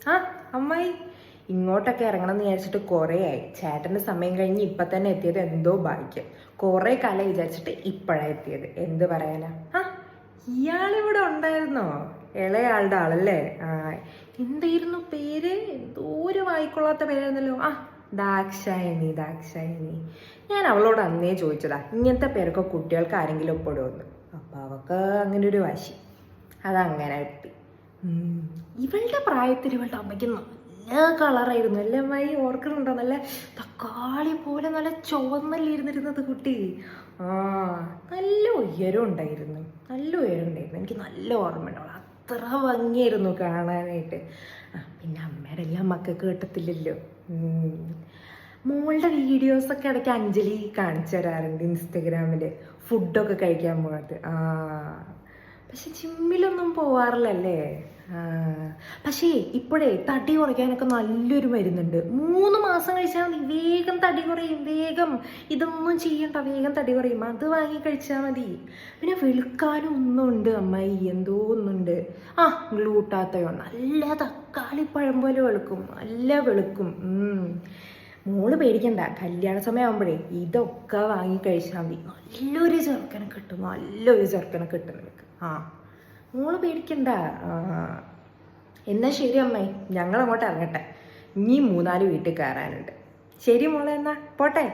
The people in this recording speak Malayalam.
ആ അമ്മായി ഇങ്ങോട്ടൊക്കെ ഇറങ്ങണം എന്ന് വിചാരിച്ചിട്ട് കുറേ ആയി. ചേട്ടൻ്റെ സമയം കഴിഞ്ഞ് ഇപ്പം തന്നെ എത്തിയത് എന്തോ ഭാഗ്യം. കുറേ കാലം വിചാരിച്ചിട്ട് ഇപ്പോഴാണ് എത്തിയത്. എന്ത് പറയാനാ. ആ ഇയാളിവിടെ ഉണ്ടായിരുന്നോ? ഇളയാളുടെ ആളല്ലേ? എന്തായിരുന്നു പേര്? എന്തോ ഒരു വായിക്കൊള്ളാത്ത പേരായിരുന്നല്ലോ. ദാക്ഷായണി. ഞാൻ അവളോട് അന്നേ ചോദിച്ചതാ ഇങ്ങനത്തെ പേരൊക്കെ കുട്ടികൾക്ക് ആരെങ്കിലും ഒപ്പിടുമെന്ന്. അപ്പം അവൾക്ക് അങ്ങനെ ഒരു വാശി, അതങ്ങനെ കിട്ടി. ഇവളുടെ പ്രായത്തിൽ ഇവളുടെ അമ്മയ്ക്ക് നല്ല കളറായിരുന്നു അല്ലേ അമ്മായി? ഓർക്കുന്നുണ്ടോ? നല്ല തക്കാളി പോലെ നല്ല ചുവന്നല്ലിരുന്നിരുന്നത് കുട്ടി. നല്ല ഉയരം ഉണ്ടായിരുന്നു. എനിക്ക് നല്ല ഓർമ്മയുണ്ട്. അവൾ അത്ര ഭംഗിയായിരുന്നു കാണാനായിട്ട്. പിന്നെ അമ്മയുടെ എല്ലാം മക്കൾക്ക് കിട്ടത്തില്ലല്ലോ. മോളുടെ വീഡിയോസൊക്കെ ഇടയ്ക്ക് അഞ്ജലി കാണിച്ചു തരാറുണ്ട് ഇൻസ്റ്റഗ്രാമിൽ, ഫുഡൊക്കെ കഴിക്കാൻ പോകത്ത്. പക്ഷെ ജിമ്മിലൊന്നും പോവാറില്ലല്ലേ? പക്ഷേ ഇപ്പോഴേ തടി കുറയ്ക്കാനൊക്കെ നല്ലൊരു മരുന്നുണ്ട്. 3 മാസം കഴിച്ചാൽ മതി, വേഗം തടി കുറയും. വേഗം ഇതൊന്നും ചെയ്യണ്ട, വേഗം തടി കുറയും. അത് വാങ്ങി കഴിച്ചാൽ മതി. പിന്നെ വെളുക്കാനും ഒന്നുണ്ട് അമ്മായി, എന്തോ ഒന്നുണ്ട്. ഗ്ലൂട്ടാത്തയോ നല്ല തക്കാളിപ്പഴം പോലെ വെളുക്കും, നല്ല വെളുക്കും. മോള് പേടിക്കണ്ട, കല്യാണ സമയമാകുമ്പോഴേ ഇതൊക്കെ വാങ്ങി കഴിച്ചാൽ മതി. നല്ലൊരു ചെറുക്കനെ കിട്ടും നിനക്ക്. മോള് പേടിക്കണ്ട. എന്നാ ശരി അമ്മായി, ഞങ്ങളങ്ങോട്ട് ഇറങ്ങട്ടെ. ഇനി 3-4 വീട്ടിൽ കയറാനുണ്ട്. ശരി മോളെ, എന്നാ പോട്ടെ.